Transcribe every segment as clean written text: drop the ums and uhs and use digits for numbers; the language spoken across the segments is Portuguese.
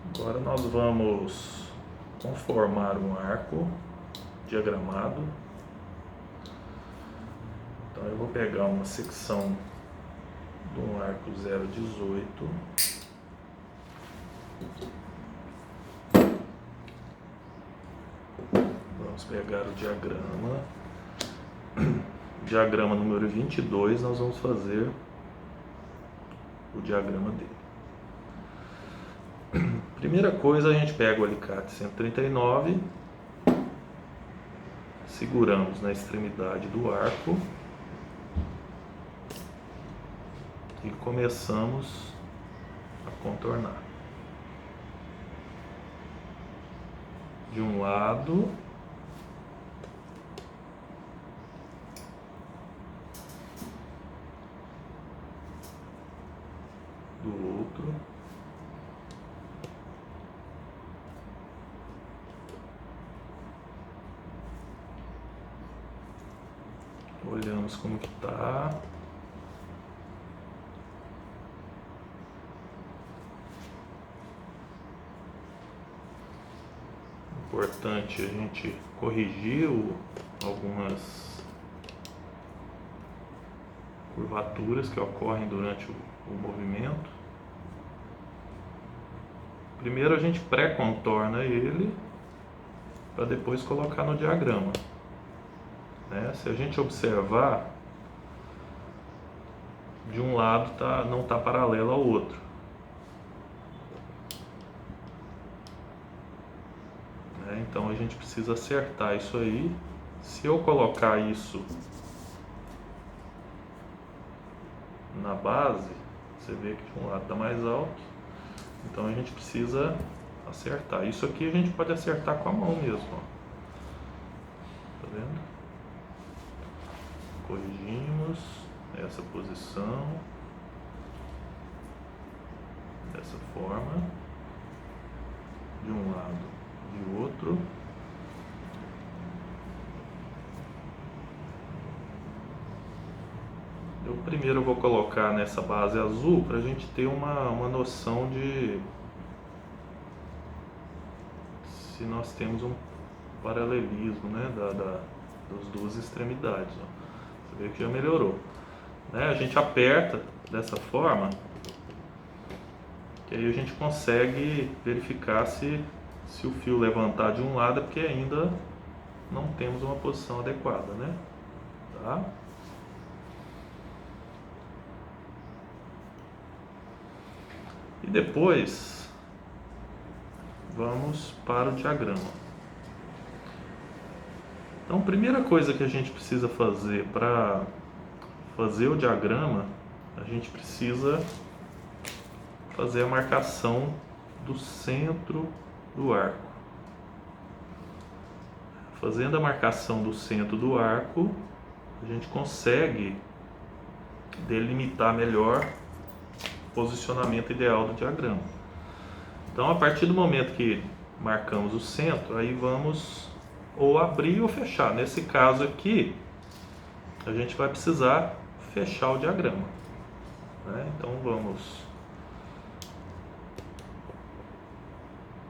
Agora nós vamos conformar um arco diagramado. Então eu vou pegar uma secção de um arco 0,18. Vamos pegar o diagrama. Diagrama número 22, nós vamos fazer o diagrama dele. Primeira coisa, a gente pega o alicate 139, seguramos na extremidade do arco e começamos a contornar. De um lado, do outro, olhamos como que tá. Importante a gente corrigir algumas curvaturas que ocorrem durante o movimento. Primeiro a gente pré-contorna ele para depois colocar no diagrama. Se a gente observar, de um lado não está paralelo ao outro. Então a gente precisa acertar isso aí. Se eu colocar isso na base, você vê que de um lado está mais alto, então a gente precisa acertar. Isso aqui a gente pode acertar com a mão mesmo, ó. Tá vendo? Corrigimos essa posição dessa forma, de um lado e de outro. Eu primeiro vou colocar nessa base azul para a gente ter uma noção de se nós temos um paralelismo, das duas extremidades. Ó. Você vê que já melhorou. A gente aperta dessa forma, que aí a gente consegue verificar se o fio levantar de um lado é porque ainda não temos uma posição adequada, Tá? E depois vamos para o diagrama. Então, a primeira coisa que a gente precisa fazer para fazer o diagrama, a gente precisa fazer a marcação do centro do arco. Fazendo a marcação do centro do arco, a gente consegue delimitar melhor o posicionamento ideal do diagrama. Então, a partir do momento que marcamos o centro, aí vamos ou abrir ou fechar. Nesse caso aqui, a gente vai precisar fechar o diagrama. Então, vamos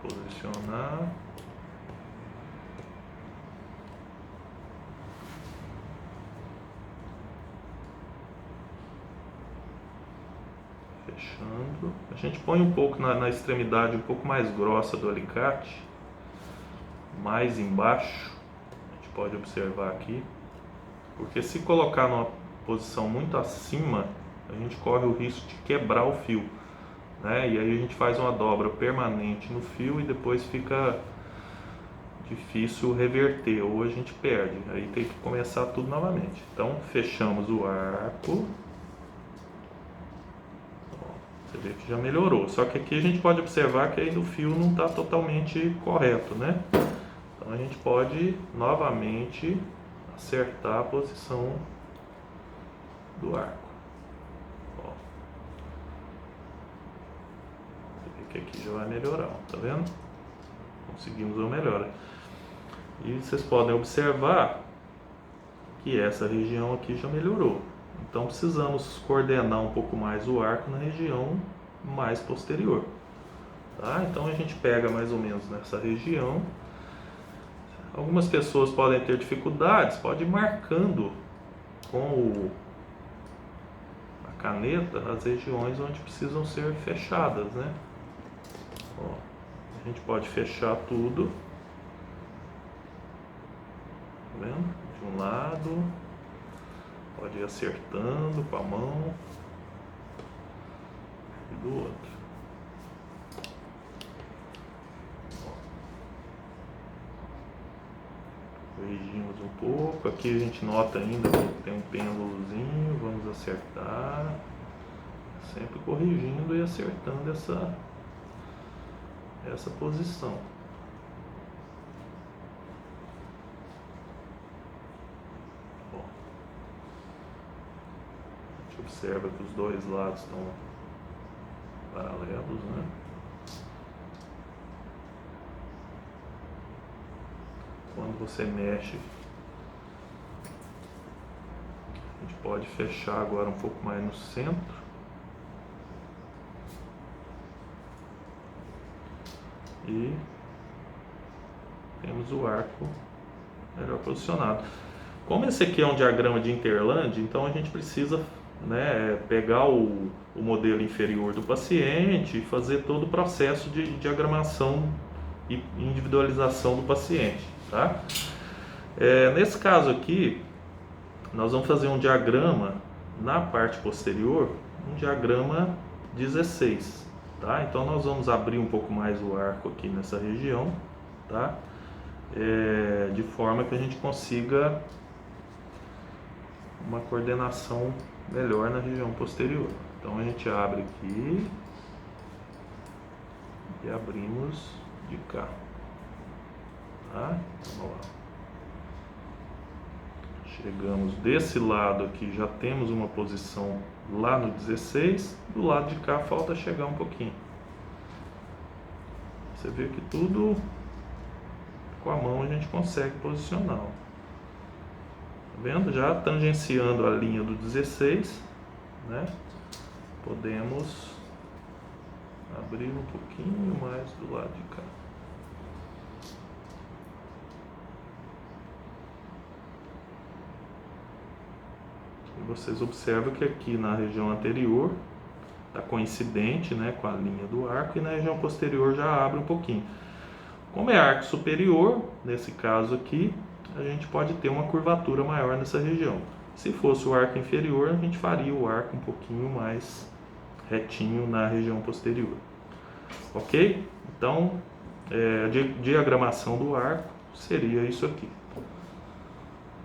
posicionar. Fechando. A gente põe um pouco na extremidade um pouco mais grossa do alicate, mais embaixo, a gente pode observar aqui, porque se colocar numa posição muito acima, a gente corre o risco de quebrar o fio, E aí a gente faz uma dobra permanente no fio e depois fica difícil reverter, ou a gente perde, aí tem que começar tudo novamente. Então fechamos o arco. Você vê que já melhorou, só que aqui a gente pode observar que ainda o fio não está totalmente correto, Então a gente pode novamente acertar a posição do arco. Você vê que aqui já vai melhorar, tá vendo? Conseguimos uma melhora. E vocês podem observar que essa região aqui já melhorou. Então precisamos coordenar um pouco mais o arco na região mais posterior. tá? Então a gente pega mais ou menos nessa região. Algumas pessoas podem ter dificuldades, pode ir marcando com a caneta as regiões onde precisam ser fechadas, né? Ó, a gente pode fechar tudo, tá vendo? De um lado, pode ir acertando com a mão e do outro. Corrigimos um pouco, aqui a gente nota ainda que tem um pêndulozinho, vamos acertar, sempre corrigindo e acertando essa posição. Bom, a gente observa que os dois lados estão paralelos, né? Quando você mexe, a gente pode fechar agora um pouco mais no centro. E temos o arco melhor posicionado. Como esse aqui é um diagrama de Interland, então a gente precisa, né, pegar o modelo inferior do paciente e fazer todo o processo de diagramação e individualização do paciente, tá? Nesse caso aqui, nós vamos fazer um diagrama na parte posterior, um diagrama 16, tá? Então nós vamos abrir um pouco mais o arco aqui nessa região, tá? De forma que a gente consiga uma coordenação melhor na região posterior. Então a gente abre aqui e abrimos de cá, tá? Vamos lá. Chegamos desse lado aqui, já temos uma posição lá no 16, do lado de cá falta chegar um pouquinho. Você vê que tudo com a mão a gente consegue posicionar. Tá vendo? Já tangenciando a linha do 16, né? Podemos abrir um pouquinho mais do lado de cá. E vocês observam que aqui na região anterior está coincidente, né, com a linha do arco, e na região posterior já abre um pouquinho. Como é arco superior, nesse caso aqui, a gente pode ter uma curvatura maior nessa região. Se fosse o arco inferior, a gente faria o arco um pouquinho mais retinho na região posterior. Ok? Então, a diagramação do arco seria isso aqui.